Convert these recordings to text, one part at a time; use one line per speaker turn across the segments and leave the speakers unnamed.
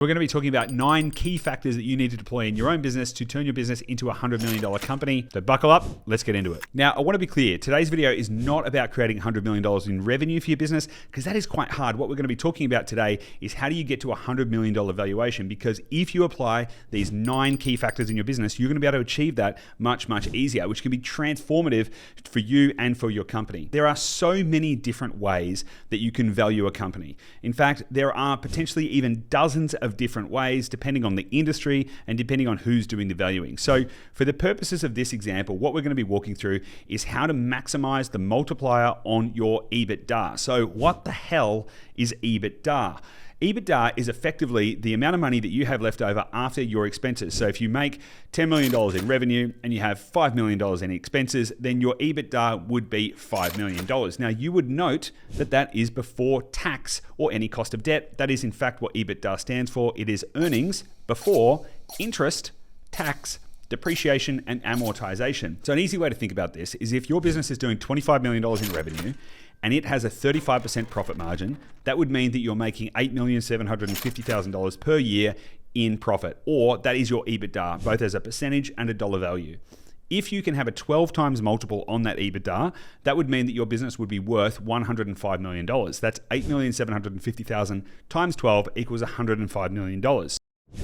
We're going to be talking about 9 key factors that you need to deploy in your own business to turn your business into a $100 million company. So buckle up, let's get into it. Now, I want to be clear. Today's video is not about creating $100 million in revenue for your business, because that is quite hard. What we're going to be talking about today is how do you get to a $100 million valuation? Because if you apply these 9 key factors in your business, you're going to be able to achieve that much, much easier, which can be transformative for you and for your company. There are so many different ways that you can value a company. In fact, there are potentially even dozens of different ways depending on the industry and depending on who's doing the valuing. So for the purposes of this example, what we're going to be walking through is how to maximize the multiplier on your EBITDA. So what the hell is EBITDA? EBITDA is effectively the amount of money that you have left over after your expenses. So if you make $10 million in revenue and you have $5 million in expenses, then your EBITDA would be $5 million. Now you would note that that is before tax or any cost of debt. That is in fact what EBITDA stands for. It is earnings before interest, tax, depreciation, and amortization. So an easy way to think about this is if your business is doing $25 million in revenue, and it has a 35% profit margin, that would mean that you're making $8,750,000 per year in profit, or that is your EBITDA, both as a percentage and a dollar value. If you can have a 12 times multiple on that EBITDA, that would mean that your business would be worth $105 million. That's $8,750,000 times 12 equals $105 million.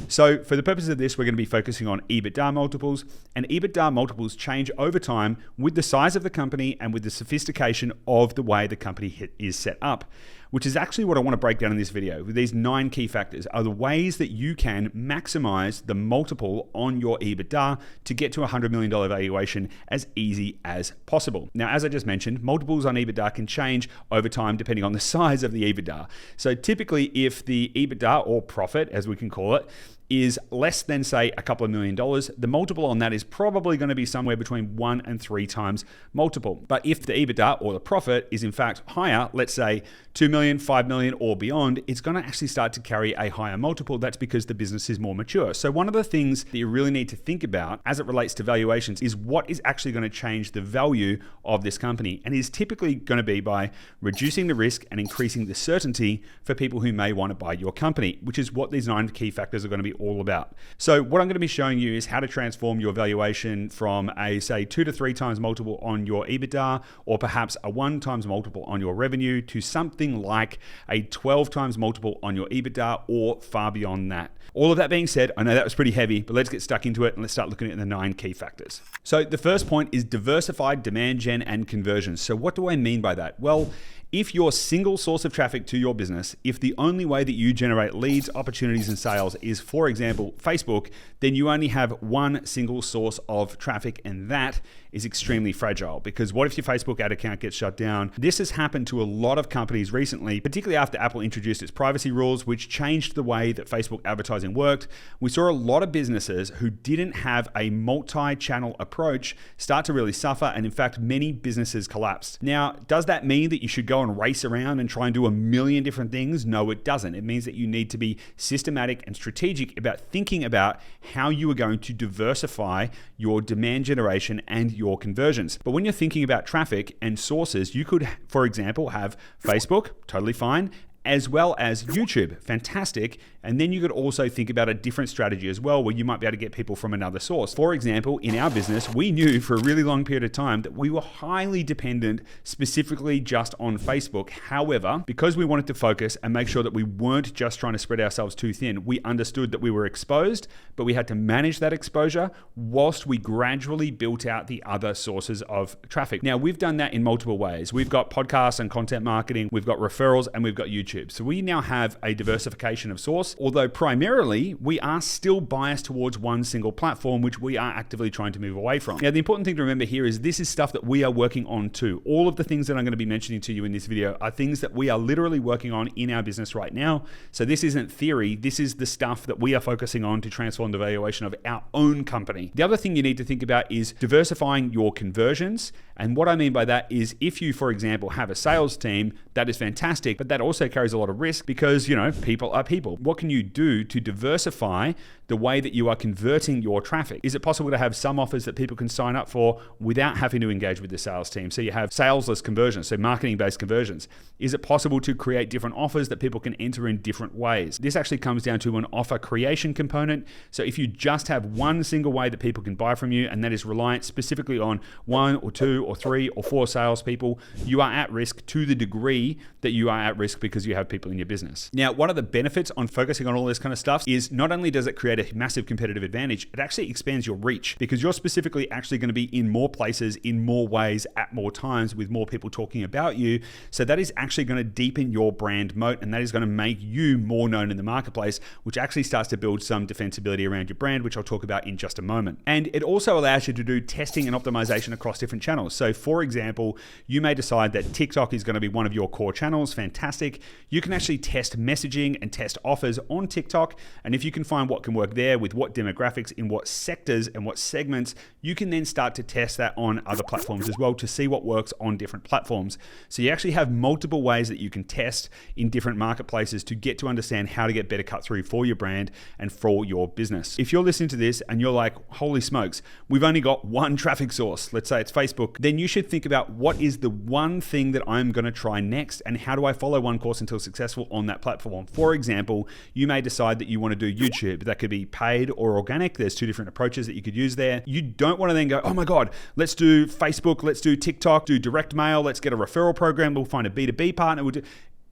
So for the purpose of this, we're going to be focusing on EBITDA multiples, and EBITDA multiples change over time with the size of the company and with the sophistication of the way the company is set up, which is actually what I want to break down in this video. These 9 key factors are the ways that you can maximize the multiple on your EBITDA to get to a $100 million valuation as easy as possible. Now, as I just mentioned, multiples on EBITDA can change over time depending on the size of the EBITDA. So typically, if the EBITDA, or profit as we can call it, is less than, say, a couple of $1 million, the multiple on that is probably going to be somewhere between 1 and 3 times multiple. But if the EBITDA or the profit is in fact higher, let's say 2 million, 5 million or beyond, it's going to actually start to carry a higher multiple. That's because the business is more mature. So one of the things that you really need to think about as it relates to valuations is what is actually going to change the value of this company, and is typically going to be by reducing the risk and increasing the certainty for people who may want to buy your company, which is what these 9 key factors are going to be all about. So what I'm going to be showing you is how to transform your valuation from a, say, 2 to 3 times multiple on your EBITDA, or perhaps a 1 times multiple on your revenue, to something like a 12 times multiple on your EBITDA, or far beyond that. All of that being said, I know that was pretty heavy, but let's get stuck into it and let's start looking at the 9 key factors. So the first point is diversified demand gen and conversions. So what do I mean by that? Well, if your single source of traffic to your business, if the only way that you generate leads, opportunities, and sales is, for example, Facebook, then you only have one single source of traffic, and that is extremely fragile. Because what if your Facebook ad account gets shut down? This has happened to a lot of companies recently, particularly after Apple introduced its privacy rules, which changed the way that Facebook advertising worked. We saw a lot of businesses who didn't have a multi-channel approach start to really suffer, and in fact, many businesses collapsed. Now, does that mean that you should go and race around and try and do a million different things? No, it doesn't. It means that you need to be systematic and strategic about thinking about how you are going to diversify your demand generation and your conversions. But when you're thinking about traffic and sources, you could, for example, have Facebook, totally fine, as well as YouTube, fantastic. And then you could also think about a different strategy as well, where you might be able to get people from another source. For example, in our business, we knew for a really long period of time that we were highly dependent specifically just on Facebook. However, because we wanted to focus and make sure that we weren't just trying to spread ourselves too thin, we understood that we were exposed, but we had to manage that exposure whilst we gradually built out the other sources of traffic. Now, we've done that in multiple ways. We've got podcasts and content marketing, we've got referrals, and we've got YouTube. So we now have a diversification of source, although primarily we are still biased towards one single platform, which we are actively trying to move away from. Now, the important thing to remember here is this is stuff that we are working on too. All of the things that I'm going to be mentioning to you in this video are things that we are literally working on in our business right now. So this isn't theory. This is the stuff that we are focusing on to transform the valuation of our own company. The other thing you need to think about is diversifying your conversions. And what I mean by that is if you, for example, have a sales team, that is fantastic, but that also carries carries a lot of risk because, people are people. What can you do to diversify the way that you are converting your traffic? Is it possible to have some offers that people can sign up for without having to engage with the sales team? So you have salesless conversions, so marketing-based conversions. Is it possible to create different offers that people can enter in different ways? This actually comes down to an offer creation component. So if you just have one single way that people can buy from you, and that is reliant specifically on 1 or 2 or 3 or 4 salespeople, you are at risk to the degree that you are at risk because you have people in your business. Now, one of the benefits on focusing on all this kind of stuff is not only does it create a massive competitive advantage, it actually expands your reach because you're specifically actually going to be in more places, in more ways, at more times with more people talking about you. So that is actually going to deepen your brand moat, and that is going to make you more known in the marketplace, which actually starts to build some defensibility around your brand, which I'll talk about in just a moment. And it also allows you to do testing and optimization across different channels. So for example, you may decide that TikTok is going to be one of your core channels. Fantastic. You can actually test messaging and test offers on TikTok. And if you can find what can work there with what demographics, in what sectors and what segments, you can then start to test that on other platforms as well to see what works on different platforms. So you actually have multiple ways that you can test in different marketplaces to get to understand how to get better cut through for your brand and for your business. If you're listening to this and you're like, holy smokes, we've only got one traffic source, let's say it's Facebook, then you should think about what is the one thing that I'm going to try next and how do I follow one course until successful on that platform. For example, you may decide that you want to do YouTube. That could be paid or organic. There's 2 different approaches that you could use there. You don't want to then go, oh my God, let's do Facebook, let's do TikTok, do direct mail, let's get a referral program, we'll find a B2B partner.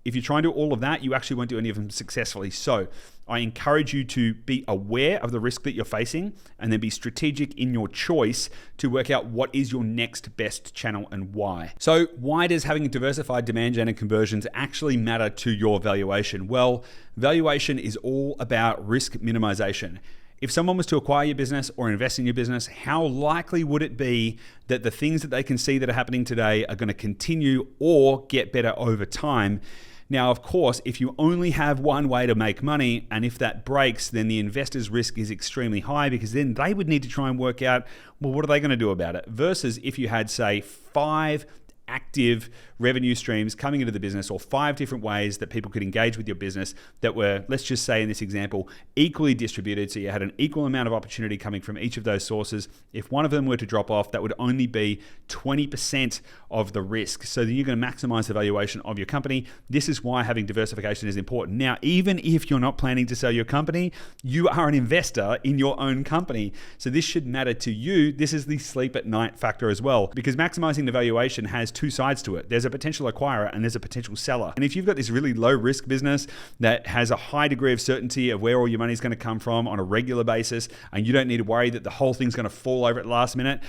If you try and do all of that, you actually won't do any of them successfully. So I encourage you to be aware of the risk that you're facing and then be strategic in your choice to work out what is your next best channel and why. So why does having diversified demand gen and conversions actually matter to your valuation? Well, valuation is all about risk minimization. If someone was to acquire your business or invest in your business, how likely would it be that the things that they can see that are happening today are going to continue or get better over time? Now, of course, if you only have one way to make money, and if that breaks, then the investor's risk is extremely high because then they would need to try and work out, well, what are they going to do about it? Versus if you had, say, 5 active revenue streams coming into the business or 5 different ways that people could engage with your business that were, let's just say in this example, equally distributed. So you had an equal amount of opportunity coming from each of those sources. If one of them were to drop off, that would only be 20% of the risk. So then you're going to maximize the valuation of your company. This is why having diversification is important. Now, even if you're not planning to sell your company, you are an investor in your own company. So this should matter to you. This is the sleep at night factor as well, because maximizing the valuation has 2 sides to it. There's a potential acquirer and there's a potential seller. And if you've got this really low risk business that has a high degree of certainty of where all your money is going to come from on a regular basis, and you don't need to worry that the whole thing's going to fall over at the last minute,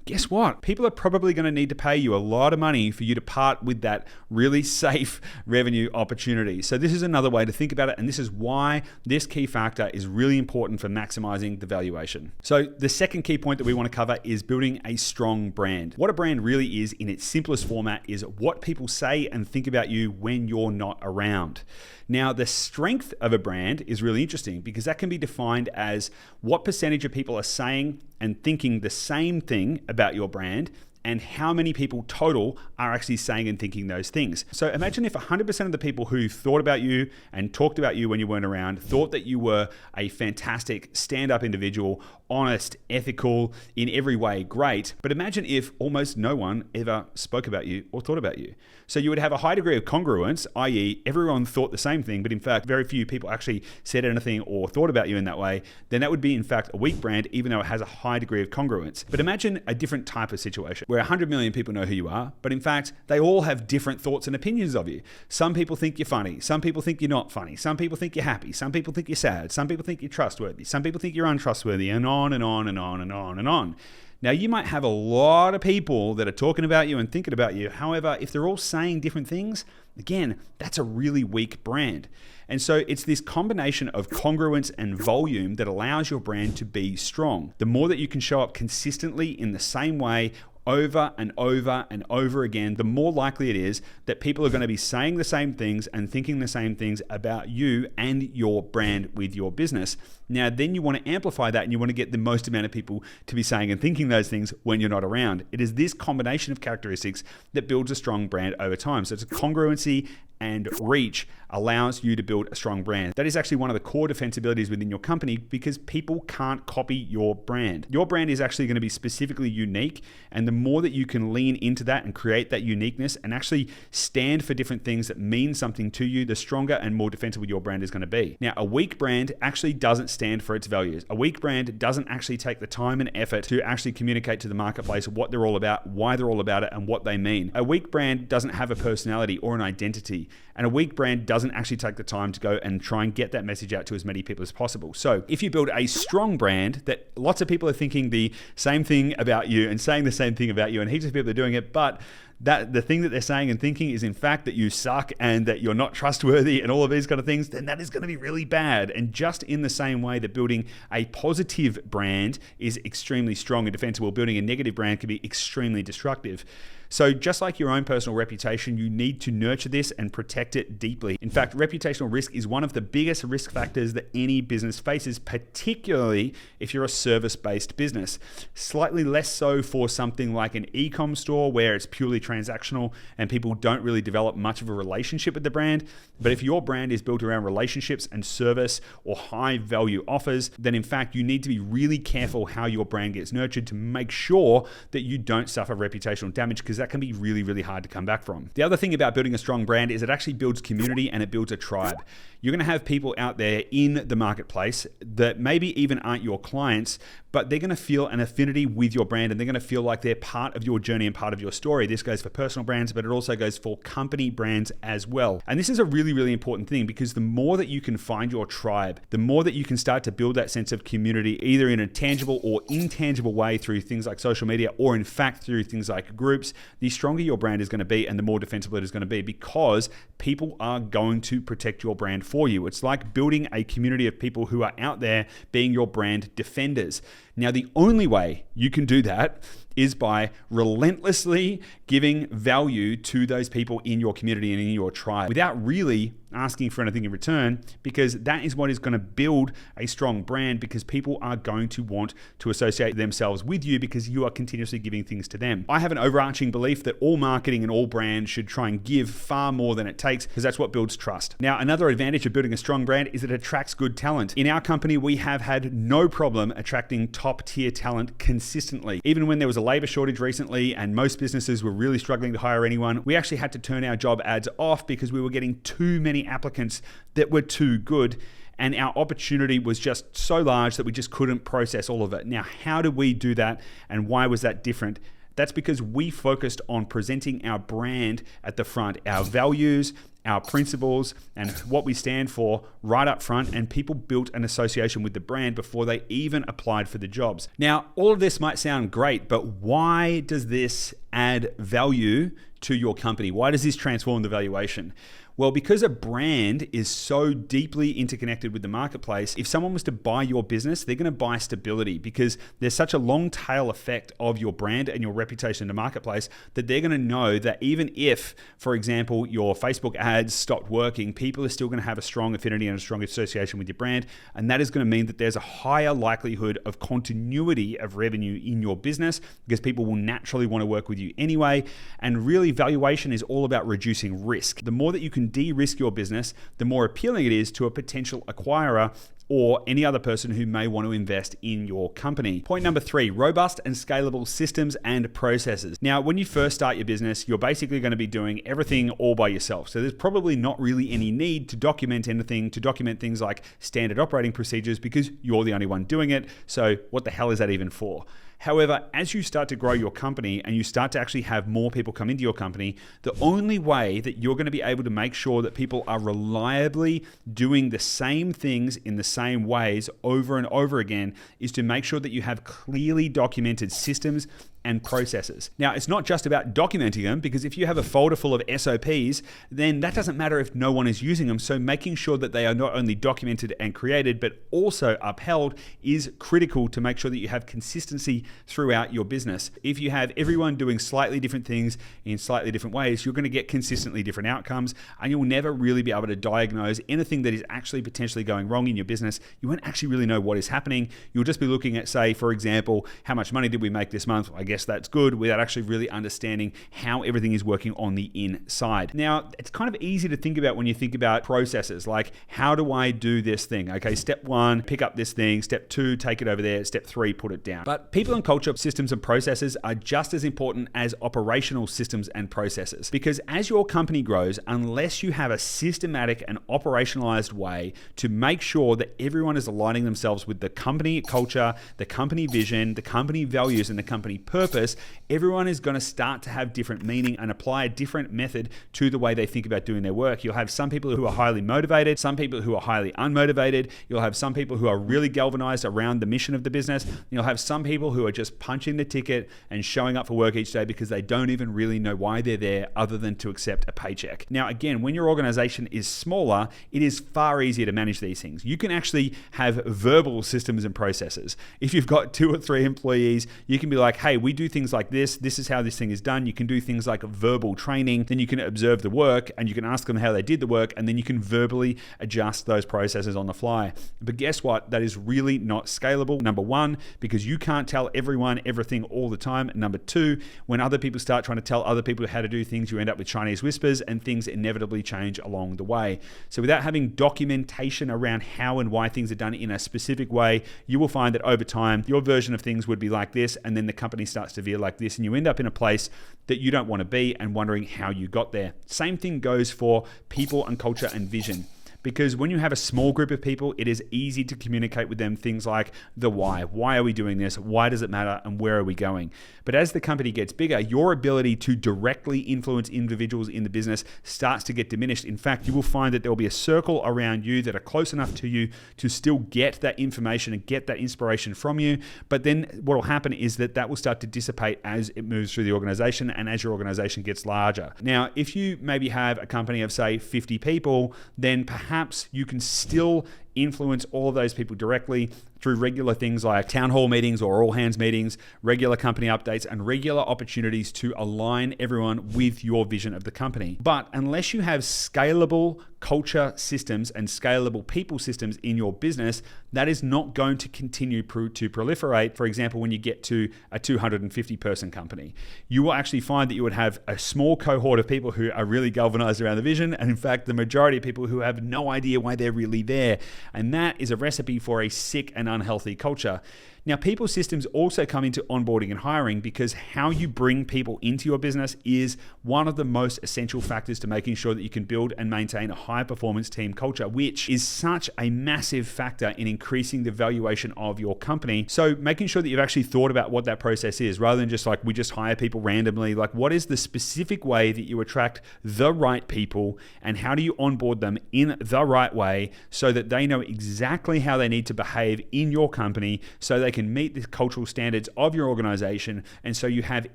guess what? People are probably going to need to pay you a lot of money for you to part with that really safe revenue opportunity. So this is another way to think about it, and this is why this key factor is really important for maximizing the valuation. So the second key point that we want to cover is building a strong brand. What a brand really is in its simplest format is what people say and think about you when you're not around. Now, the strength of a brand is really interesting because that can be defined as what percentage of people are saying and thinking the same thing about your brand and how many people total are actually saying and thinking those things. So imagine if 100% of the people who thought about you and talked about you when you weren't around thought that you were a fantastic stand-up individual, honest, ethical, in every way great. But imagine if almost no one ever spoke about you or thought about you. So you would have a high degree of congruence, i.e. everyone thought the same thing, but in fact, very few people actually said anything or thought about you in that way. Then that would be in fact a weak brand, even though it has a high degree of congruence. But imagine a different type of situation where 100 million people know who you are, but in fact, they all have different thoughts and opinions of you. Some people think you're funny. Some people think you're not funny. Some people think you're happy. Some people think you're sad. Some people think you're trustworthy. Some people think you're untrustworthy, and on and on and on and on and on. Now, you might have a lot of people that are talking about you and thinking about you. However, if they're all saying different things, again, that's a really weak brand. And so it's this combination of congruence and volume that allows your brand to be strong. The more that you can show up consistently in the same way over and over and over again, the more likely it is that people are going to be saying the same things and thinking the same things about you and your brand with your business. Now, then you want to amplify that and you want to get the most amount of people to be saying and thinking those things when you're not around. It is this combination of characteristics that builds a strong brand over time. So it's a congruency and reach allows you to build a strong brand. That is actually one of the core defensibilities within your company because people can't copy your brand. Your brand is actually going to be specifically unique, and the more that you can lean into that and create that uniqueness and actually stand for different things that mean something to you, the stronger and more defensible your brand is going to be. Now, a weak brand actually doesn't stand for its values. A weak brand doesn't actually take the time and effort to actually communicate to the marketplace what they're all about, why they're all about it, and what they mean. A weak brand doesn't have a personality or an identity, and a weak brand doesn't actually take the time to go and try and get that message out to as many people as possible. So if you build a strong brand that lots of people are thinking the same thing about you and saying the same thing about you, and heaps of people are doing it, but that the thing that they're saying and thinking is in fact that you suck and that you're not trustworthy and all of these kind of things, then that is going to be really bad. And just in the same way that building a positive brand is extremely strong and defensible, building a negative brand can be extremely destructive. So just like your own personal reputation, you need to nurture this and protect it deeply. In fact, reputational risk is one of the biggest risk factors that any business faces, particularly if you're a service-based business. Slightly less so for something like an e-com store where it's purely transactional and people don't really develop much of a relationship with the brand. But if your brand is built around relationships and service or high value offers, then in fact, you need to be really careful how your brand gets nurtured to make sure that you don't suffer reputational damage, because that can be really, really hard to come back from. The other thing about building a strong brand is it actually builds community and it builds a tribe. You're going to have people out there in the marketplace that maybe even aren't your clients, but they're going to feel an affinity with your brand and they're going to feel like they're part of your journey and part of your story. This goes for personal brands, but it also goes for company brands as well. And this is a really, really important thing, because the more that you can find your tribe, the more that you can start to build that sense of community, either in a tangible or intangible way through things like social media, or in fact through things like groups, the stronger your brand is going to be and the more defensible it is going to be, because people are going to protect your brand for you. It's like building a community of people who are out there being your brand defenders. Now, the only way you can do that is by relentlessly giving value to those people in your community and in your tribe without really asking for anything in return, because that is what is going to build a strong brand, because people are going to want to associate themselves with you because you are continuously giving things to them. I have an overarching belief that all marketing and all brands should try and give far more than it takes, because that's what builds trust. Now, another advantage of building a strong brand is it attracts good talent. In our company, we have had no problem attracting top tier talent consistently. Even when there was a labor shortage recently and most businesses were really struggling to hire anyone, we actually had to turn our job ads off because we were getting too many applicants that were too good, and our opportunity was just so large that we just couldn't process all of it. Now, how did we do that, and why was that different? That's because we focused on presenting our brand at the front, our values, our principles, and what we stand for right up front, and people built an association with the brand before they even applied for the jobs. Now, all of this might sound great, but why does this add value to your company? Why does this transform the valuation? Well, because a brand is so deeply interconnected with the marketplace, if someone was to buy your business, they're going to buy stability, because there's such a long tail effect of your brand and your reputation in the marketplace that they're going to know that even if, for example, your Facebook ads stopped working, people are still going to have a strong affinity and a strong association with your brand. And that is going to mean that there's a higher likelihood of continuity of revenue in your business, because people will naturally want to work with you anyway. And really, valuation is all about reducing risk. The more that you can de-risk your business, the more appealing it is to a potential acquirer or any other person who may want to invest in your company. Point number 3, robust and scalable systems and processes. Now, when you first start your business, you're basically going to be doing everything all by yourself. So there's probably not really any need to document anything, to document things like standard operating procedures, because you're the only one doing it. So what the hell is that even for? However, as you start to grow your company and you start to actually have more people come into your company, the only way that you're going to be able to make sure that people are reliably doing the same things in the same ways over and over again is to make sure that you have clearly documented systems and processes. Now, it's not just about documenting them, because if you have a folder full of SOPs, then that doesn't matter if no one is using them. So making sure that they are not only documented and created, but also upheld is critical to make sure that you have consistency throughout your business. If you have everyone doing slightly different things in slightly different ways, you're going to get consistently different outcomes, and you'll never really be able to diagnose anything that is actually potentially going wrong in your business. You won't actually really know what is happening. You'll just be looking at, say, for example, how much money did we make this month? I guess guess that's good, without actually really understanding how everything is working on the inside. Now, it's kind of easy to think about when you think about processes, like how do I do this thing? Okay, step 1, pick up this thing. Step 2, take it over there. Step 3, put it down. But people and culture, systems and processes are just as important as operational systems and processes, because as your company grows, unless you have a systematic and operationalized way to make sure that everyone is aligning themselves with the company culture, the company vision, the company values, and the company purpose, everyone is going to start to have different meaning and apply a different method to the way they think about doing their work. You'll have some people who are highly motivated, some people who are highly unmotivated. You'll have some people who are really galvanized around the mission of the business. You'll have some people who are just punching the ticket and showing up for work each day because they don't even really know why they're there other than to accept a paycheck. Now, again, when your organization is smaller, it is far easier to manage these things. You can actually have verbal systems and processes. If you've got 2 or 3 employees, you can be like, hey, we do things like this. This is how this thing is done. You can do things like verbal training. Then you can observe the work and you can ask them how they did the work. And then you can verbally adjust those processes on the fly. But guess what? That is really not scalable. Number 1, because you can't tell everyone everything all the time. Number 2, when other people start trying to tell other people how to do things, you end up with Chinese whispers and things inevitably change along the way. So without having documentation around how and why things are done in a specific way, you will find that over time, your version of things would be like this, and then the company starts to veer like this, and you end up in a place that you don't want to be and wondering how you got there. Same thing goes for people and culture and vision. Because when you have a small group of people, it is easy to communicate with them things like the why. Why are we doing this? Why does it matter? And where are we going? But as the company gets bigger, your ability to directly influence individuals in the business starts to get diminished. In fact, you will find that there will be a circle around you that are close enough to you to still get that information and get that inspiration from you. But then what will happen is that will start to dissipate as it moves through the organization and as your organization gets larger. Now, if you maybe have a company of, say, 50 people, then perhaps you can still influence all of those people directly through regular things like town hall meetings or all hands meetings, regular company updates, and regular opportunities to align everyone with your vision of the company. But unless you have scalable culture systems and scalable people systems in your business, that is not going to continue to proliferate. For example, when you get to a 250 person company, you will actually find that you would have a small cohort of people who are really galvanized around the vision. And in fact, the majority of people who have no idea why they're really there. And that is a recipe for a sick and unhealthy culture. Now, people systems also come into onboarding and hiring, because how you bring people into your business is one of the most essential factors to making sure that you can build and maintain a high performance team culture, which is such a massive factor in increasing the valuation of your company. So making sure that you've actually thought about what that process is, rather than just like, we just hire people randomly. Like, what is the specific way that you attract the right people, and how do you onboard them in the right way so that they know exactly how they need to behave in your company, so they can meet the cultural standards of your organization, and so you have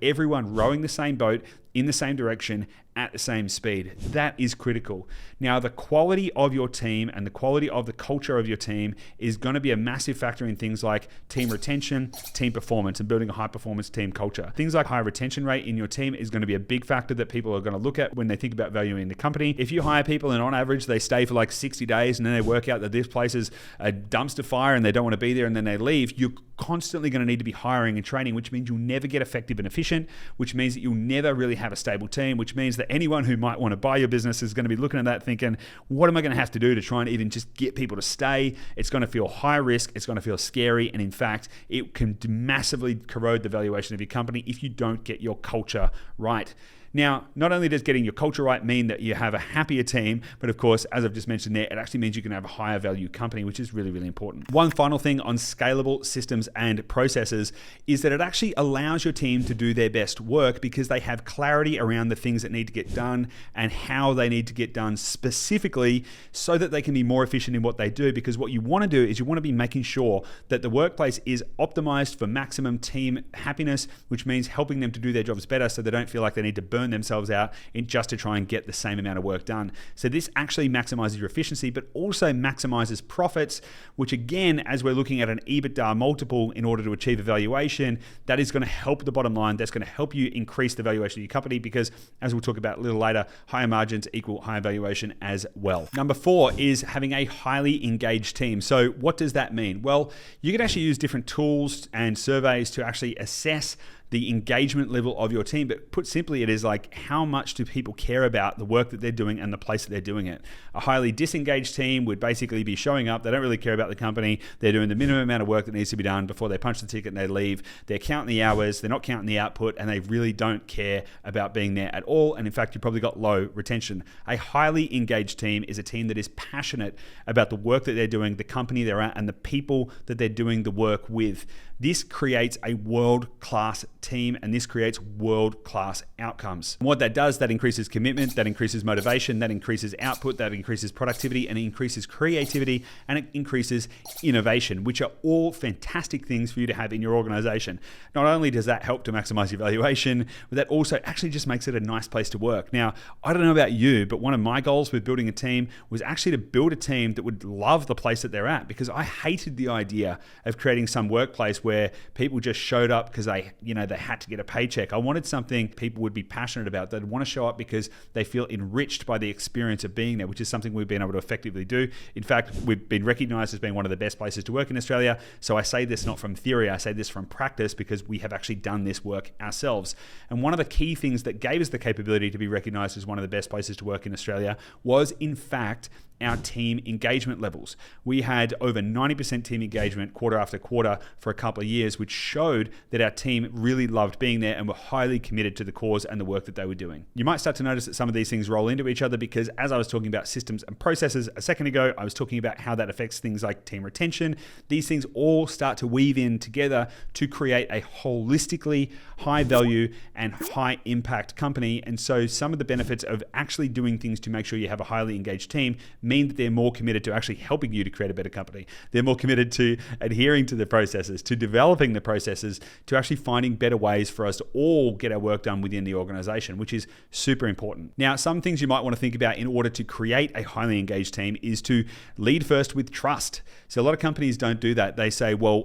everyone rowing the same boat in the same direction at the same speed. That is critical. Now, the quality of your team and the quality of the culture of your team is going to be a massive factor in things like team retention, team performance, and building a high performance team culture. Things like high retention rate in your team is going to be a big factor that people are going to look at when they think about valuing the company. If you hire people and on average they stay for like 60 days and then they work out that this place is a dumpster fire and they don't want to be there and then they leave, you're constantly going to need to be hiring and training, which means you'll never get effective and efficient, which means that you'll never really have a stable team, which means that anyone who might want to buy your business is going to be looking at that thinking, what am I going to have to do to try and even just get people to stay? It's going to feel high risk, it's going to feel scary, and in fact, it can massively corrode the valuation of your company if you don't get your culture right. Now, not only does getting your culture right mean that you have a happier team, but of course, as I've just mentioned there, it actually means you can have a higher value company, which is really, really important. One final thing on scalable systems and processes is that it actually allows your team to do their best work because they have clarity around the things that need to get done and how they need to get done specifically, so that they can be more efficient in what they do. Because what you want to do is you want to be making sure that the workplace is optimized for maximum team happiness, which means helping them to do their jobs better so they don't feel like they need to burn themselves out in just to try and get the same amount of work done. So this actually maximizes your efficiency, but also maximizes profits, which again, as we're looking at an EBITDA multiple in order to achieve a valuation, that is going to help the bottom line. That's going to help you increase the valuation of your company, because as we'll talk about a little later, higher margins equal higher valuation as well. Number 4 is having a highly engaged team. So what does that mean? Well, you can actually use different tools and surveys to actually assess the engagement level of your team. But put simply, it is like, how much do people care about the work that they're doing and the place that they're doing it? A highly disengaged team would basically be showing up. They don't really care about the company. They're doing the minimum amount of work that needs to be done before they punch the ticket and they leave. They're counting the hours. They're not counting the output, and they really don't care about being there at all. And in fact, you've probably got low retention. A highly engaged team is a team that is passionate about the work that they're doing, the company they're at, and the people that they're doing the work with. This creates a world-class team, and this creates world-class outcomes. And what that does, that increases commitment, that increases motivation, that increases output, that increases productivity, and it increases creativity, and it increases innovation, which are all fantastic things for you to have in your organization. Not only does that help to maximize your valuation, but that also actually just makes it a nice place to work. Now, I don't know about you, but one of my goals with building a team was actually to build a team that would love the place that they're at, because I hated the idea of creating some workplace where people just showed up because they had to get a paycheck. I wanted something people would be passionate about. They'd want to show up because they feel enriched by the experience of being there, which is something we've been able to effectively do. In fact, we've been recognized as being one of the best places to work in Australia. So I say this not from theory, I say this from practice, because we have actually done this work ourselves. And one of the key things that gave us the capability to be recognized as one of the best places to work in Australia was, in fact, our team engagement levels. We had over 90% team engagement quarter after quarter for a couple of years, which showed that our team really loved being there and were highly committed to the cause and the work that they were doing. You might start to notice that some of these things roll into each other, because as I was talking about systems and processes a second ago, I was talking about how that affects things like team retention. These things all start to weave in together to create a holistically high value and high impact company. And so some of the benefits of actually doing things to make sure you have a highly engaged team mean that they're more committed to actually helping you to create a better company. They're more committed to adhering to the processes, to developing the processes, to actually finding better ways for us to all get our work done within the organization, which is super important. Now, some things you might want to think about in order to create a highly engaged team is to lead first with trust. So a lot of companies don't do that. They say, well,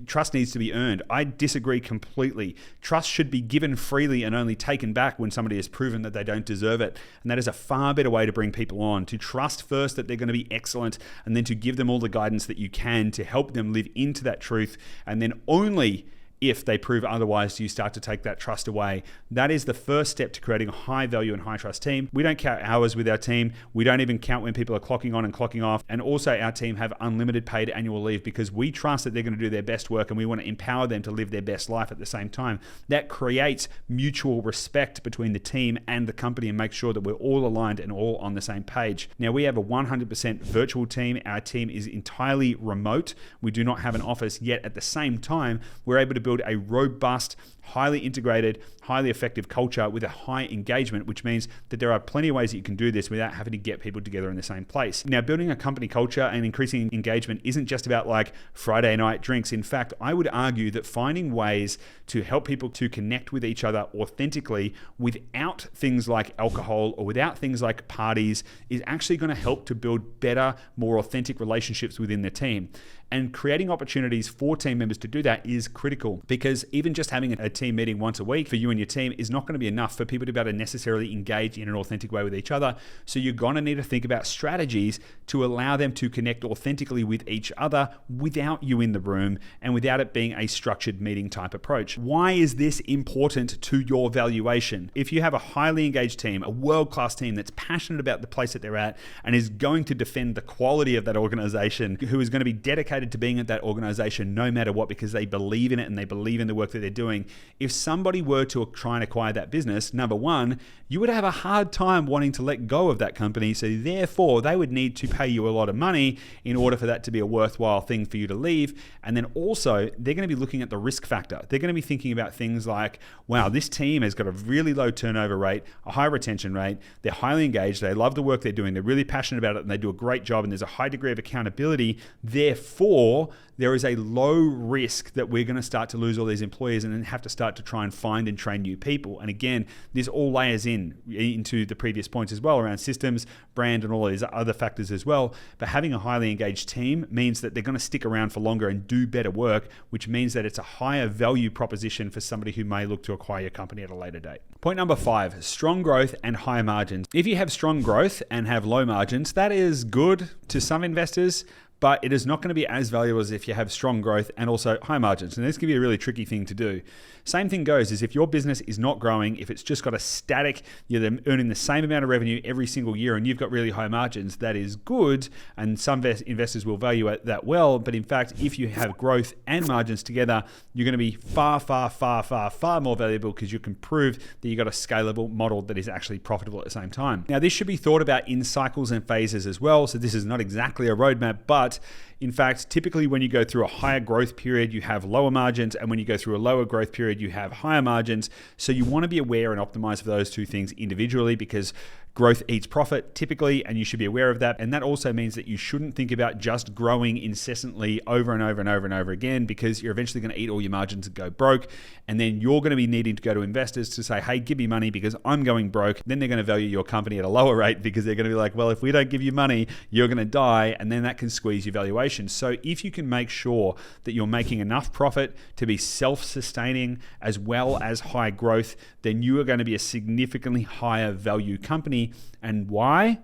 trust needs to be earned. I disagree completely. Trust should be given freely and only taken back when somebody has proven that they don't deserve it. And that is a far better way to bring people on, to trust first that they're going to be excellent, and then to give them all the guidance that you can to help them live into that truth. And then only if they prove otherwise, do you start to take that trust away. That is the first step to creating a high value and high trust team. We don't count hours with our team. We don't even count when people are clocking on and clocking off. And also our team have unlimited paid annual leave, because we trust that they're going to do their best work and we want to empower them to live their best life at the same time. That creates mutual respect between the team and the company and makes sure that we're all aligned and all on the same page. Now, we have a 100% virtual team. Our team is entirely remote. We do not have an office, yet at the same time, we're able to build a robust, highly integrated, highly effective culture with a high engagement, which means that there are plenty of ways that you can do this without having to get people together in the same place. Now, building a company culture and increasing engagement isn't just about like Friday night drinks. In fact, I would argue that finding ways to help people to connect with each other authentically without things like alcohol or without things like parties is actually going to help to build better, more authentic relationships within the team. And creating opportunities for team members to do that is critical, because even just having a team meeting once a week for you and your team is not going to be enough for people to be able to necessarily engage in an authentic way with each other. So you're going to need to think about strategies to allow them to connect authentically with each other without you in the room and without it being a structured meeting type approach. Why is this important to your valuation? If you have a highly engaged team, a world-class team that's passionate about the place that they're at and is going to defend the quality of that organization, who is going to be dedicated to being at that organization no matter what, because they believe in it and they believe in the work that they're doing. If somebody were to try and acquire that business, number one, you would have a hard time wanting to let go of that company. So therefore, they would need to pay you a lot of money in order for that to be a worthwhile thing for you to leave. And then also, they're going to be looking at the risk factor. They're going to be thinking about things like, wow, this team has got a really low turnover rate, a high retention rate. They're highly engaged. They love the work they're doing. They're really passionate about it and they do a great job. And there's a high degree of accountability. Therefore, there is a low risk that we're going to start to lose all these employees and then have to start to try and find and train new people. And again, this all layers into the previous points as well around systems, brand, and all these other factors as well. But having a highly engaged team means that they're going to stick around for longer and do better work, which means that it's a higher value proposition for somebody who may look to acquire your company at a later date. Point number 5, strong growth and high margins. If you have strong growth and have low margins, that is good to some investors, but it is not going to be as valuable as if you have strong growth and also high margins. And this can be a really tricky thing to do. Same thing goes is if your business is not growing, if it's just got a static, you're earning the same amount of revenue every single year and you've got really high margins, that is good. And some investors will value that well. But in fact, if you have growth and margins together, you're going to be far, far, far, far, far more valuable because you can prove that you've got a scalable model that is actually profitable at the same time. Now, this should be thought about in cycles and phases as well. So this is not exactly a roadmap, but in fact, typically when you go through a higher growth period, you have lower margins. And when you go through a lower growth period, you have higher margins. So you want to be aware and optimize for those two things individually because growth eats profit typically, and you should be aware of that. And that also means that you shouldn't think about just growing incessantly over and over and over and over again because you're eventually going to eat all your margins and go broke. And then you're going to be needing to go to investors to say, hey, give me money because I'm going broke. Then they're going to value your company at a lower rate because they're going to be like, well, if we don't give you money, you're going to die. And then that can squeeze your valuation. So if you can make sure that you're making enough profit to be self-sustaining as well as high growth, then you are going to be a significantly higher value company. And why?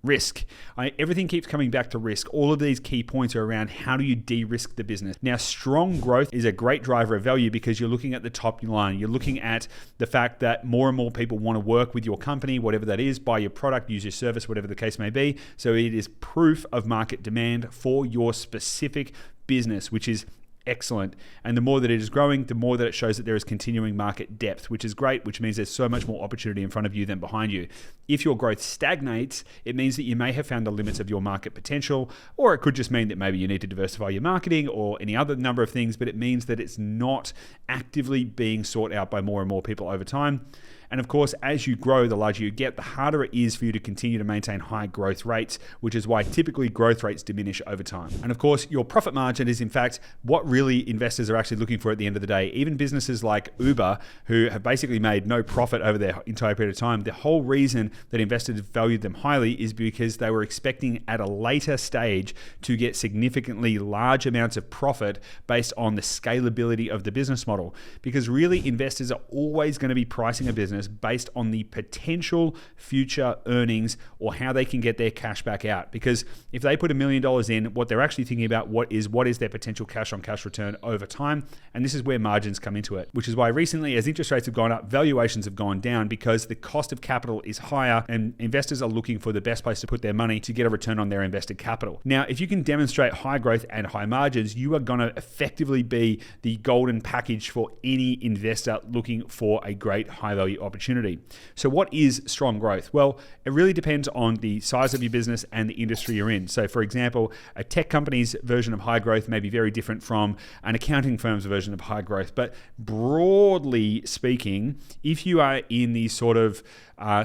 Risk. Everything keeps coming back to risk. All of these key points are around how do you de-risk the business. Now, strong growth is a great driver of value because you're looking at the top line. You're looking at the fact that more and more people want to work with your company, whatever that is, buy your product, use your service, whatever the case may be. So it is proof of market demand for your specific business, which is excellent. And the more that it is growing, the more that it shows that there is continuing market depth, which is great, which means there's so much more opportunity in front of you than behind you. If your growth stagnates, it means that you may have found the limits of your market potential, or it could just mean that maybe you need to diversify your marketing or any other number of things, but it means that it's not actively being sought out by more and more people over time. And of course, as you grow, the larger you get, the harder it is for you to continue to maintain high growth rates, which is why typically growth rates diminish over time. And of course, your profit margin is in fact what really investors are actually looking for at the end of the day. Even businesses like Uber, who have basically made no profit over their entire period of time, the whole reason that investors valued them highly is because they were expecting at a later stage to get significantly large amounts of profit based on the scalability of the business model. Because really, investors are always going to be pricing a business based on the potential future earnings or how they can get their cash back out. Because if they put $1 million in, what they're actually thinking about what is their potential cash on cash return over time. And this is where margins come into it, which is why recently as interest rates have gone up, valuations have gone down because the cost of capital is higher and investors are looking for the best place to put their money to get a return on their invested capital. Now, if you can demonstrate high growth and high margins, you are going to effectively be the golden package for any investor looking for a great high value opportunity. So what is strong growth? Well, it really depends on the size of your business and the industry you're in. So for example, a tech company's version of high growth may be very different from an accounting firm's version of high growth. But broadly speaking, if you are in the sort of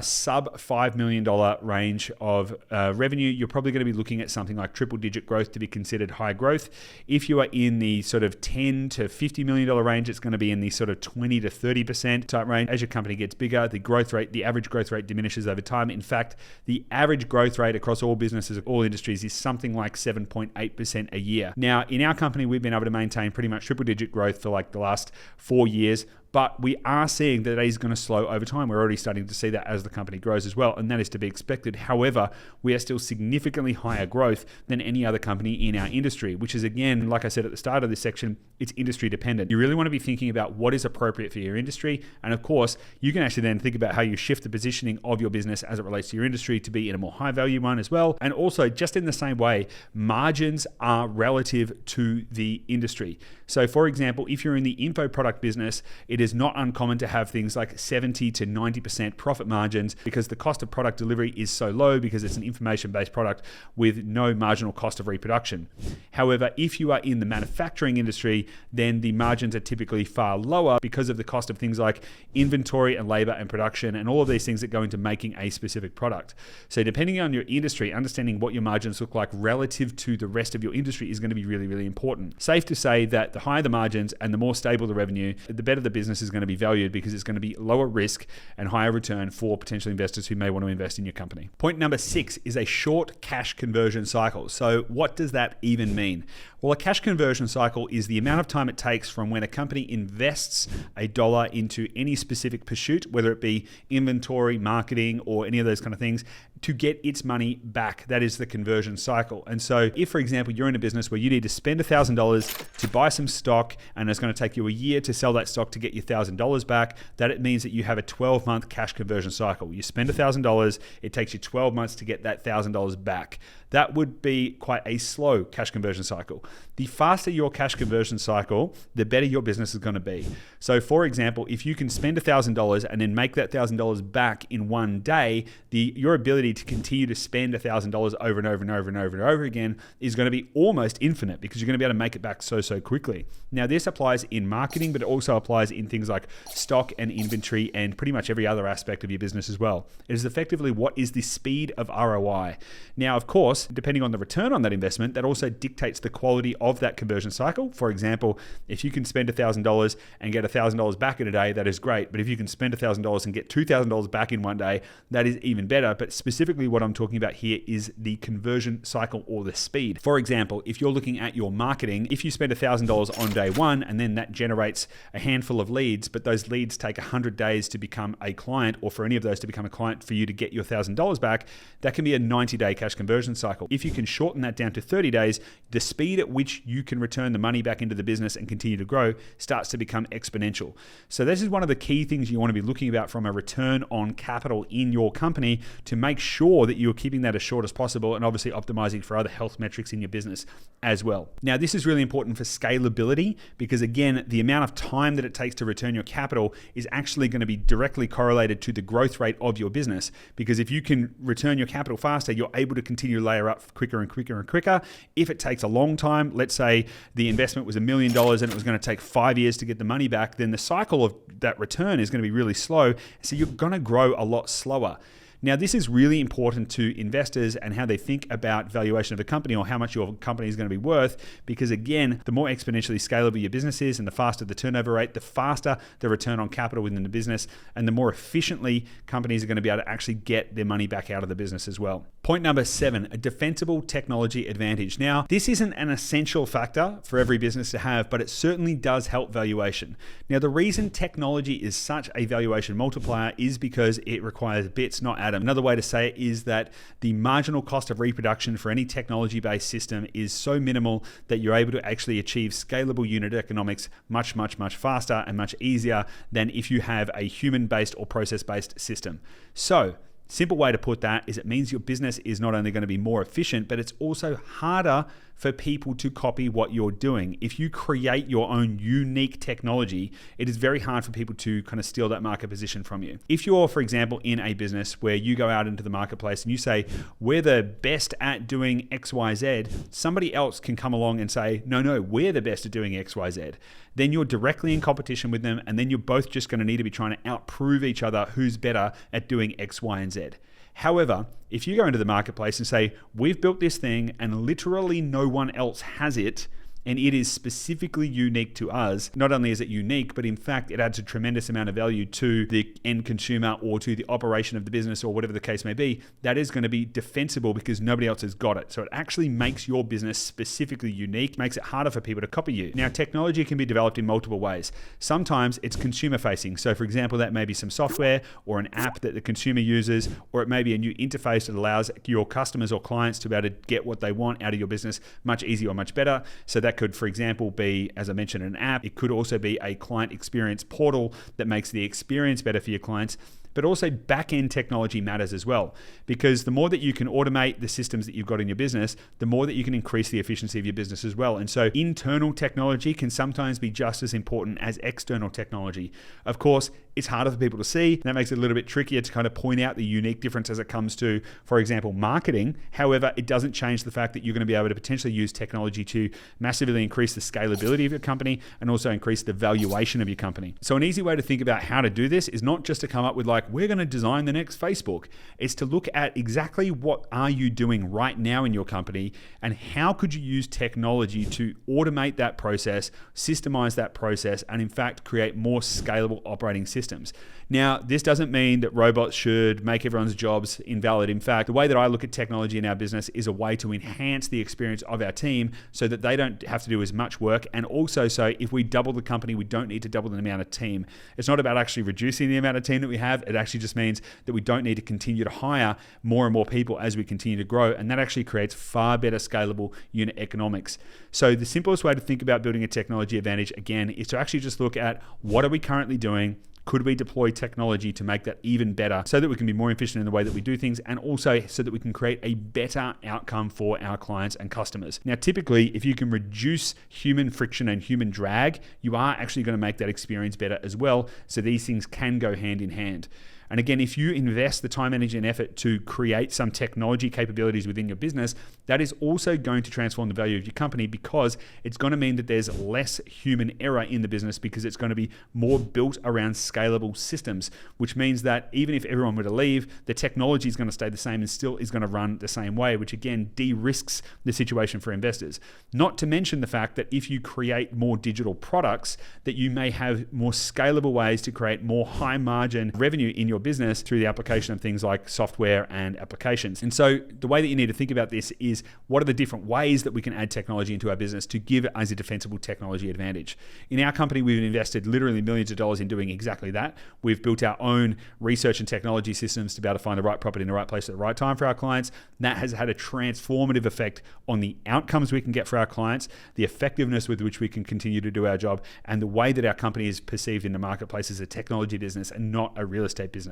sub $5 million range of revenue, you're probably going to be looking at something like triple digit growth to be considered high growth. If you are in the sort of $10 to $50 million range, it's going to be in the sort of 20 to 30% type range. As your company gets bigger, the average growth rate diminishes over time. In fact, the average growth rate across all businesses, all industries is something like 7.8% a year. Now, in our company, we've been able to maintain pretty much triple digit growth for like the last 4 years. But we are seeing that it is going to slow over time. We're already starting to see that as the company grows as well, and that is to be expected. However, we are still significantly higher growth than any other company in our industry, which is, again, like I said at the start of this section, it's industry dependent. You really want to be thinking about what is appropriate for your industry. And of course, you can actually then think about how you shift the positioning of your business as it relates to your industry to be in a more high value one as well. And also, just in the same way, margins are relative to the industry. So for example, if you're in the info product business, it is not uncommon to have things like 70 to 90% profit margins because the cost of product delivery is so low because it's an information-based product with no marginal cost of reproduction. However, if you are in the manufacturing industry, then the margins are typically far lower because of the cost of things like inventory and labor and production and all of these things that go into making a specific product. So depending on your industry, understanding what your margins look like relative to the rest of your industry is going to be really, really important. Safe to say that the higher the margins and the more stable the revenue, the better the business is going to be valued because it's going to be lower risk and higher return for potential investors who may want to invest in your company. Point number 6 is a short cash conversion cycle. So what does that even mean? Well, a cash conversion cycle is the amount of time it takes from when a company invests $1 into any specific pursuit, whether it be inventory, marketing, or any of those kind of things, to get its money back. That is the conversion cycle. And so if, for example, you're in a business where you need to spend $1,000 to buy some stock and it's going to take you a year to sell that stock to get your $1,000 back, that it means that you have a 12-month cash conversion cycle. You spend $1,000, it takes you 12 months to get that $1,000 back. That would be quite a slow cash conversion cycle. The faster your cash conversion cycle, the better your business is going to be. So for example, if you can spend $1,000 and then make that $1,000 back in one day, your ability to continue to spend $1,000 over and over and over and over and over again is going to be almost infinite, because you're going to be able to make it back so quickly. Now this applies in marketing, but it also applies in things like stock and inventory and pretty much every other aspect of your business as well. It is effectively what is the speed of ROI. Now, of course, depending on the return on that investment, that also dictates the quality of that conversion cycle. For example, if you can spend $1,000 and get $1,000 back in a day, that is great. But if you can spend $1,000 and get $2,000 back in one day, that is even better. But specifically what I'm talking about here is the conversion cycle or the speed. For example, if you're looking at your marketing, if you spend $1,000 on day one and then that generates a handful of leads, but those leads take 100 days to become a client, or for any of those to become a client for you to get your $1,000 back, that can be a 90-day cash conversion cycle. If you can shorten that down to 30 days, the speed at which you can return the money back into the business and continue to grow starts to become exponential. So this is one of the key things you want to be looking about from a return on capital in your company, to make sure that you're keeping that as short as possible and obviously optimizing for other health metrics in your business as well. Now, this is really important for scalability, because again, the amount of time that it takes to return your capital is actually going to be directly correlated to the growth rate of your business. Because if you can return your capital faster, you're able to continue to layer up quicker and quicker and quicker. If it takes a long time, let's say the investment was $1 million and it was going to take 5 years to get the money back, then the cycle of that return is going to be really slow. So you're going to grow a lot slower. Now, this is really important to investors and how they think about valuation of a company or how much your company is going to be worth, because again, the more exponentially scalable your business is and the faster the turnover rate, the faster the return on capital within the business, and the more efficiently companies are going to be able to actually get their money back out of the business as well. Point number 7, a defensible technology advantage. Now, this isn't an essential factor for every business to have, but it certainly does help valuation. Now, the reason technology is such a valuation multiplier is because it requires bits, not atoms. Another way to say it is that the marginal cost of reproduction for any technology-based system is so minimal that you're able to actually achieve scalable unit economics much faster and much easier than if you have a human-based or process-based system. So, simple way to put that is it means your business is not only going to be more efficient, but it's also harder for people to copy what you're doing. If you create your own unique technology, it is very hard for people to kind of steal that market position from you. If you're, for example, in a business where you go out into the marketplace and you say, we're the best at doing XYZ, somebody else can come along and say, no, we're the best at doing XYZ. Then you're directly in competition with them, and then you're both just going to need to be trying to outprove each other who's better at doing X, Y, and Z. However, if you go into the marketplace and say, we've built this thing and literally no one else has it, and it is specifically unique to us. Not only is it unique, but in fact, it adds a tremendous amount of value to the end consumer or to the operation of the business or whatever the case may be. That is going to be defensible because nobody else has got it. So it actually makes your business specifically unique, makes it harder for people to copy you. Now, technology can be developed in multiple ways. Sometimes it's consumer facing. So for example, that may be some software or an app that the consumer uses, or it may be a new interface that allows your customers or clients to be able to get what they want out of your business much easier or much better. So that could, for example, be, as I mentioned, an app. It could also be a client experience portal that makes the experience better for your clients. But also back-end technology matters as well, because the more that you can automate the systems that you've got in your business, the more that you can increase the efficiency of your business as well. And so internal technology can sometimes be just as important as external technology. Of course, it's harder for people to see. That makes it a little bit trickier to kind of point out the unique difference as it comes to, for example, marketing. However, it doesn't change the fact that you're going to be able to potentially use technology to massively increase the scalability of your company and also increase the valuation of your company. So an easy way to think about how to do this is not just to come up with like, we're going to design the next Facebook. It's to look at exactly what are you doing right now in your company and how could you use technology to automate that process, systemize that process, and in fact create more scalable operating systems. Now, this doesn't mean that robots should make everyone's jobs invalid. In fact, the way that I look at technology in our business is a way to enhance the experience of our team so that they don't have to do as much work. And also, so if we double the company, we don't need to double the amount of team. It's not about actually reducing the amount of team that we have. It actually just means that we don't need to continue to hire more and more people as we continue to grow. And that actually creates far better scalable unit economics. So the simplest way to think about building a technology advantage, again, is to actually just look at what are we currently doing? Could we deploy technology to make that even better so that we can be more efficient in the way that we do things, and also so that we can create a better outcome for our clients and customers? Now, typically, if you can reduce human friction and human drag, you are actually going to make that experience better as well. So these things can go hand in hand. And again, if you invest the time, energy, and effort to create some technology capabilities within your business, that is also going to transform the value of your company, because it's going to mean that there's less human error in the business, because it's going to be more built around scalable systems, which means that even if everyone were to leave, the technology is going to stay the same and still is going to run the same way, which again de-risks the situation for investors. Not to mention the fact that if you create more digital products, that you may have more scalable ways to create more high margin revenue in your business through the application of things like software and applications. And so the way that you need to think about this is, what are the different ways that we can add technology into our business to give us a defensible technology advantage? In our company, we've invested literally millions of dollars in doing exactly that. We've built our own research and technology systems to be able to find the right property in the right place at the right time for our clients. That has had a transformative effect on the outcomes we can get for our clients, the effectiveness with which we can continue to do our job, and the way that our company is perceived in the marketplace as a technology business and not a real estate business.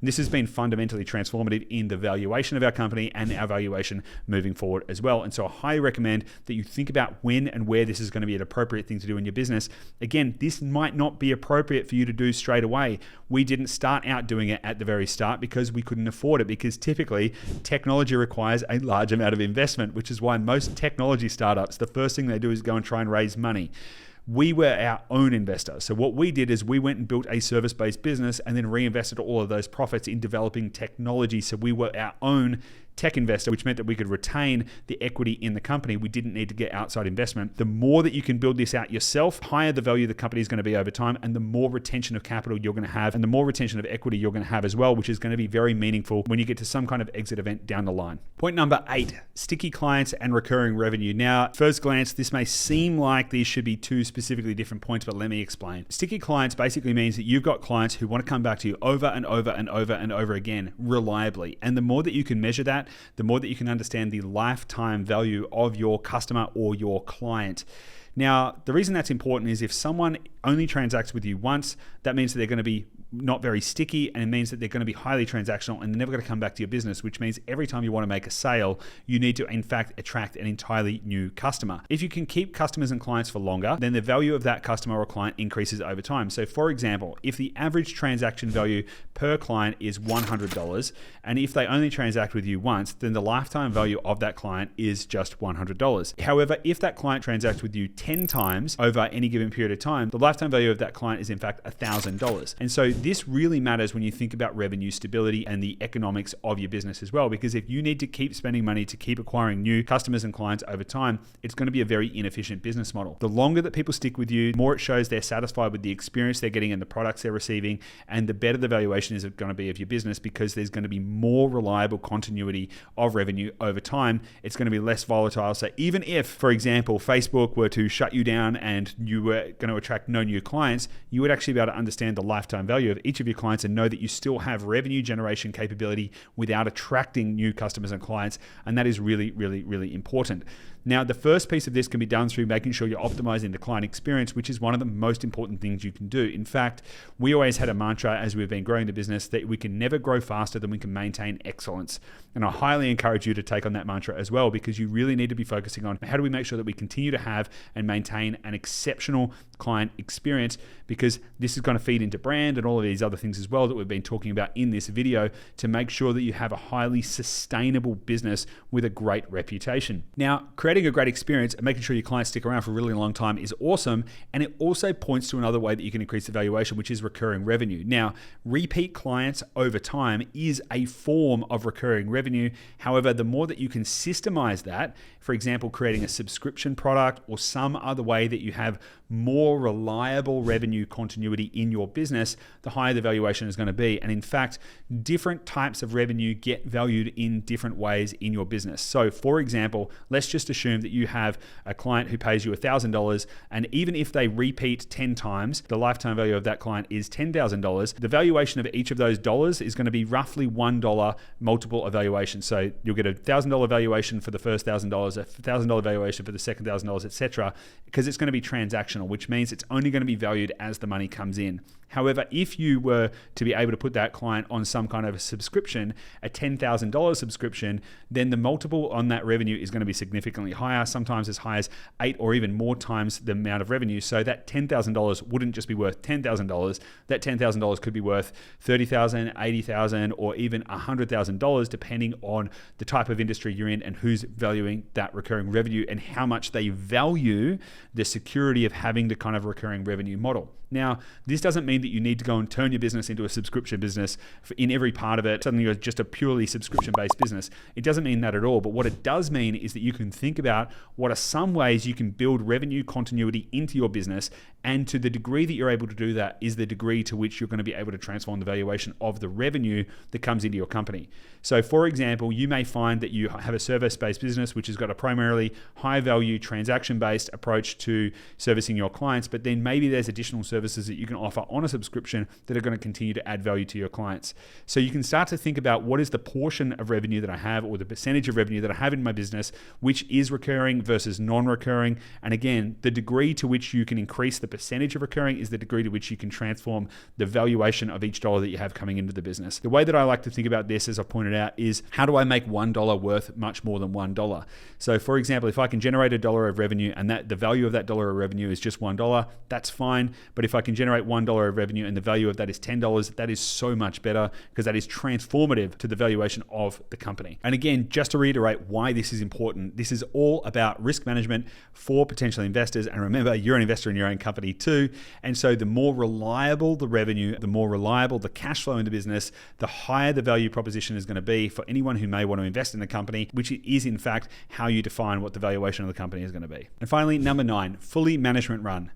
This has been fundamentally transformative in the valuation of our company and our valuation moving forward as well. And so I highly recommend that you think about when and where this is going to be an appropriate thing to do in your business. Again, this might not be appropriate for you to do straight away. We didn't start out doing it at the very start because we couldn't afford it, because typically technology requires a large amount of investment, which is why most technology startups, the first thing they do is go and try and raise money. We were our own investor. So what we did is we went and built a service-based business and then reinvested all of those profits in developing technology. So we were our own tech investor, which meant that we could retain the equity in the company. We didn't need to get outside investment. The more that you can build this out yourself, higher the value the company is going to be over time, and the more retention of capital you're going to have, and the more retention of equity you're going to have as well, which is going to be very meaningful when you get to some kind of exit event down the line. Point number 8, sticky clients and recurring revenue. Now, at first glance, this may seem like these should be two specifically different points, but let me explain. Sticky clients basically means that you've got clients who want to come back to you over and over and over and over again, reliably. And the more that you can measure that, the more that you can understand the lifetime value of your customer or your client. Now, the reason that's important is if someone only transacts with you once, that means that they're going to be not very sticky, and it means that they're going to be highly transactional and they're never going to come back to your business, which means every time you want to make a sale, you need to in fact attract an entirely new customer. If you can keep customers and clients for longer, then the value of that customer or client increases over time. So for example, if the average transaction value per client is $100, and if they only transact with you once, then the lifetime value of that client is just $100. However, if that client transacts with you 10 times over any given period of time, the lifetime value of that client is in fact $1,000. And so this really matters when you think about revenue stability and the economics of your business as well, because if you need to keep spending money to keep acquiring new customers and clients over time, it's going to be a very inefficient business model. The longer that people stick with you, the more it shows they're satisfied with the experience they're getting and the products they're receiving, and the better the valuation is going to be of your business, because there's going to be more reliable continuity of revenue over time. It's going to be less volatile. So even if, for example, Facebook were to shut you down and you were going to attract no new clients, you would actually be able to understand the lifetime value of each of your clients and know that you still have revenue generation capability without attracting new customers and clients. And that is really, really, really important. Now, the first piece of this can be done through making sure you're optimizing the client experience, which is one of the most important things you can do. In fact, we always had a mantra as we've been growing the business that we can never grow faster than we can maintain excellence. And I highly encourage you to take on that mantra as well, because you really need to be focusing on how do we make sure that we continue to have and maintain an exceptional client experience, because this is going to feed into brand and all of these other things as well that we've been talking about in this video, to make sure that you have a highly sustainable business with a great reputation. Now, creating a great experience and making sure your clients stick around for a really long time is awesome, and it also points to another way that you can increase the valuation, which is recurring revenue. Now, repeat clients over time is a form of recurring revenue. However, the more that you can systemize that, for example, creating a subscription product or some some other way that you have more reliable revenue continuity in your business, the higher the valuation is going to be. And in fact, different types of revenue get valued in different ways in your business. So for example, let's just assume that you have a client who pays you $1,000, and even if they repeat 10 times, the lifetime value of that client is $10,000. The valuation of each of those dollars is going to be roughly $1 multiple of valuation. So you'll get a $1,000 valuation for the first $1,000, a $1,000 valuation for the second $1,000, etc., because it's going to be transactional, which means it's only going to be valued as the money comes in. However, if you were to be able to put that client on some kind of a subscription, a $10,000 subscription, then the multiple on that revenue is going to be significantly higher, sometimes as high as 8 or even more times the amount of revenue. So that $10,000 wouldn't just be worth $10,000. That $10,000 could be worth $30,000, $80,000, or even $100,000, depending on the type of industry you're in and who's valuing that recurring revenue and how much they value the security of having the kind of recurring revenue model. Now, this doesn't mean that you need to go and turn your business into a subscription business in every part of it. Suddenly you're just a purely subscription-based business. It doesn't mean that at all. But what it does mean is that you can think about what are some ways you can build revenue continuity into your business. And to the degree that you're able to do that is the degree to which you're going to be able to transform the valuation of the revenue that comes into your company. So for example, you may find that you have a service-based business which has got a primarily high-value transaction-based approach to servicing your clients, but then maybe there's additional services that you can offer on a subscription that are going to continue to add value to your clients. So you can start to think about what is the portion of revenue that I have, or the percentage of revenue that I have in my business, which is recurring versus non-recurring. And again, the degree to which you can increase the percentage of recurring is the degree to which you can transform the valuation of each dollar that you have coming into the business. The way that I like to think about this, as I pointed out, is how do I make $1 worth much more than $1? So for example, if I can generate $1 of revenue and that the value of that dollar of revenue is just $1, that's fine. But if I can generate $1 of revenue and the value of that is $10, that is so much better, because that is transformative to the valuation of the company. And again, just to reiterate why this is important, this is all about risk management for potential investors. And remember, you're an investor in your own company too. And so the more reliable the revenue, the more reliable the cash flow in the business, the higher the value proposition is going to be for anyone who may want to invest in the company, which is in fact how you define what the valuation of the company is going to be. And finally, number 9, fully management run.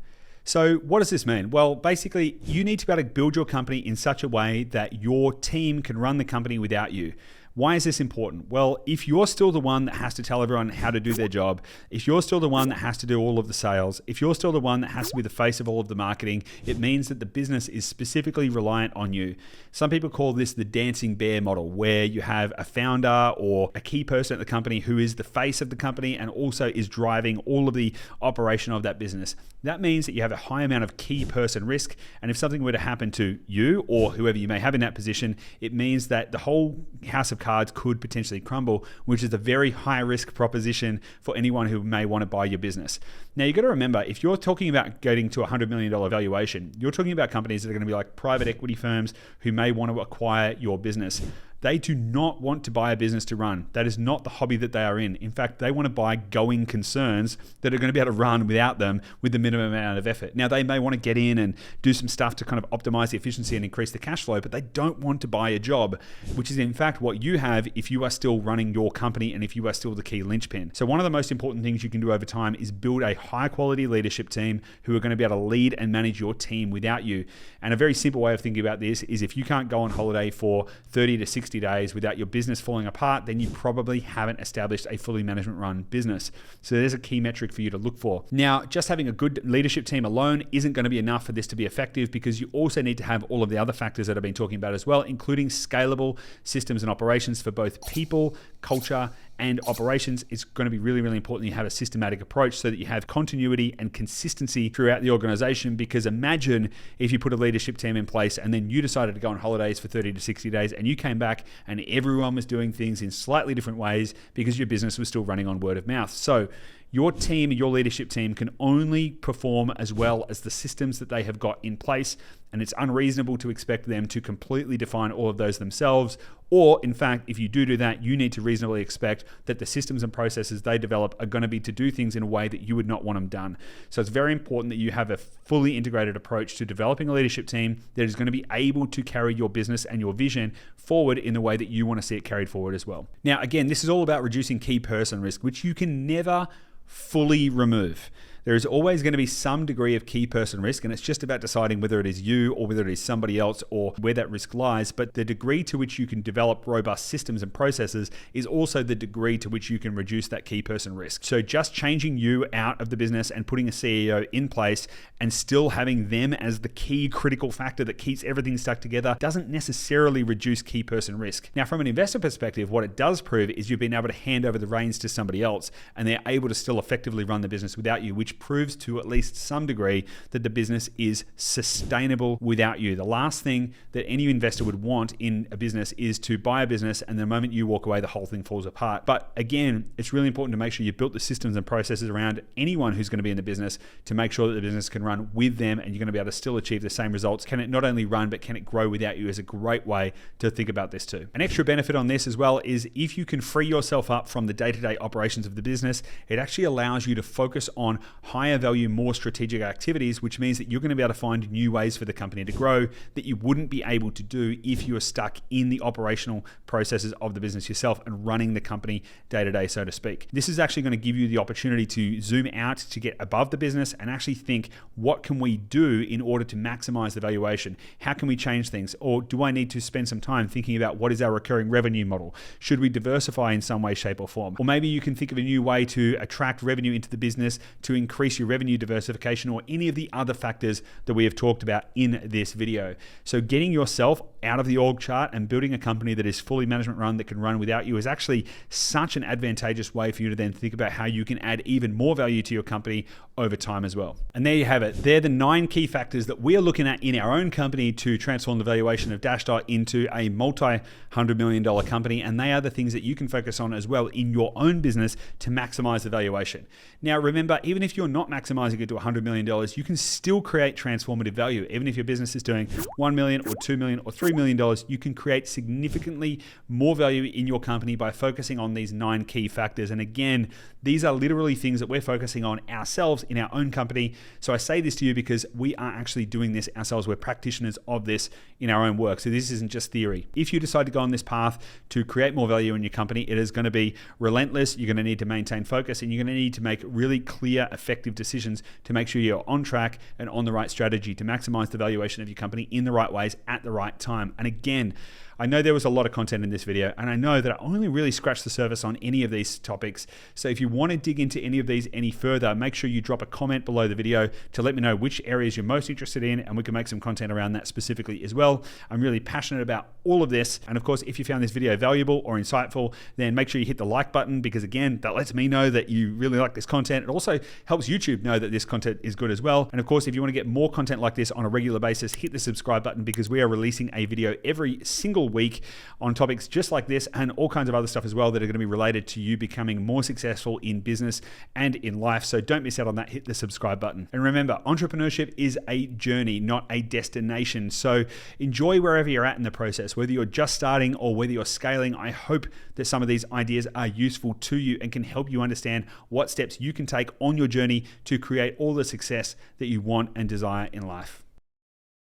So what does this mean? Well, basically, you need to be able to build your company in such a way that your team can run the company without you. Why is this important? Well, if you're still the one that has to tell everyone how to do their job, if you're still the one that has to do all of the sales, if you're still the one that has to be the face of all of the marketing, it means that the business is specifically reliant on you. Some people call this the dancing bear model, where you have a founder or a key person at the company who is the face of the company and also is driving all of the operation of that business. That means that you have a high amount of key person risk. And if something were to happen to you or whoever you may have in that position, it means that the whole house of cards could potentially crumble, which is a very high risk proposition for anyone who may want to buy your business. Now, you got to remember, if you're talking about getting to a $100 million valuation, you're talking about companies that are going to be like private equity firms who may want to acquire your business. They do not want to buy a business to run. That is not the hobby that they are in. In fact, they want to buy going concerns that are going to be able to run without them with the minimum amount of effort. Now, they may want to get in and do some stuff to kind of optimize the efficiency and increase the cash flow, but they don't want to buy a job, which is in fact what you have if you are still running your company and if you are still the key linchpin. So one of the most important things you can do over time is build a high quality leadership team who are going to be able to lead and manage your team without you. And a very simple way of thinking about this is if you can't go on holiday for 30 to 60 days without your business falling apart, then you probably haven't established a fully management run business. So there's a key metric for you to look for. Now, just having a good leadership team alone isn't going to be enough for this to be effective, because you also need to have all of the other factors that I've been talking about as well, including scalable systems and operations for both people, culture, and operations. It's going to be really, really important that you have a systematic approach so that you have continuity and consistency throughout the organization. Because imagine if you put a leadership team in place and then you decided to go on holidays for 30 to 60 days and you came back and everyone was doing things in slightly different ways because your business was still running on word of mouth. So your team, your leadership team, can only perform as well as the systems that they have got in place, and it's unreasonable to expect them to completely define all of those themselves. Or, in fact, if you do that, you need to reasonably expect that the systems and processes they develop are going to be to do things in a way that you would not want them done. So it's very important that you have a fully integrated approach to developing a leadership team that is going to be able to carry your business and your vision forward in the way that you want to see it carried forward as well. Now, again, this is all about reducing key person risk, which you can never fully remove. There is always going to be some degree of key person risk, and it's just about deciding whether it is you or whether it is somebody else or where that risk lies. But the degree to which you can develop robust systems and processes is also the degree to which you can reduce that key person risk. So just changing you out of the business and putting a CEO in place and still having them as the key critical factor that keeps everything stuck together doesn't necessarily reduce key person risk. Now, from an investor perspective, what it does prove is you've been able to hand over the reins to somebody else and they're able to still effectively run the business without you, which proves to at least some degree that the business is sustainable without you. The last thing that any investor would want in a business is to buy a business and the moment you walk away, the whole thing falls apart. But again, it's really important to make sure you've built the systems and processes around anyone who's going to be in the business to make sure that the business can run with them and you're going to be able to still achieve the same results. Can it not only run, but can it grow without you is a great way to think about this too. An extra benefit on this as well is if you can free yourself up from the day-to-day operations of the business, it actually allows you to focus on higher value, more strategic activities, which means that you're going to be able to find new ways for the company to grow that you wouldn't be able to do if you were stuck in the operational processes of the business yourself and running the company day-to-day, so to speak. This is actually going to give you the opportunity to zoom out, to get above the business and actually think, what can we do in order to maximize the valuation? How can we change things? Or do I need to spend some time thinking about what is our recurring revenue model? Should we diversify in some way, shape, or form? Or maybe you can think of a new way to attract revenue into the business to increase your revenue diversification or any of the other factors that we have talked about in this video. So getting yourself out of the org chart and building a company that is fully management run, that can run without you, is actually such an advantageous way for you to then think about how you can add even more value to your company over time as well. And there you have it. They're the 9 key factors that we are looking at in our own company to transform the valuation of Dashdot into a multi-$100 million company. And they are the things that you can focus on as well in your own business to maximize the valuation. Now, remember, even if you're not maximizing it to $100 million, you can still create transformative value. Even if your business is doing $1 million or $2 million or $3 million, you can create significantly more value in your company by focusing on these 9 key factors. And again, these are literally things that we're focusing on ourselves in our own company. So I say this to you because we are actually doing this ourselves. We're practitioners of this in our own work. So this isn't just theory. If you decide to go on this path to create more value in your company, it is going to be relentless. You're going to need to maintain focus and you're going to need to make really clear, effective decisions to make sure you're on track and on the right strategy to maximize the valuation of your company in the right ways at the right time. And again, I know there was a lot of content in this video, and I know that I only really scratched the surface on any of these topics. So if you want to dig into any of these any further, make sure you drop a comment below the video to let me know which areas you're most interested in, and we can make some content around that specifically as well. I'm really passionate about all of this. And of course, if you found this video valuable or insightful, then make sure you hit the like button, because again, that lets me know that you really like this content. It also helps YouTube know that this content is good as well. And of course, if you want to get more content like this on a regular basis, hit the subscribe button, because we are releasing a video every single week on topics just like this and all kinds of other stuff as well that are going to be related to you becoming more successful in business and in life. So don't miss out on that. Hit the subscribe button. And remember, entrepreneurship is a journey, not a destination. So enjoy wherever you're at in the process, whether you're just starting or whether you're scaling. I hope that some of these ideas are useful to you and can help you understand what steps you can take on your journey to create all the success that you want and desire in life.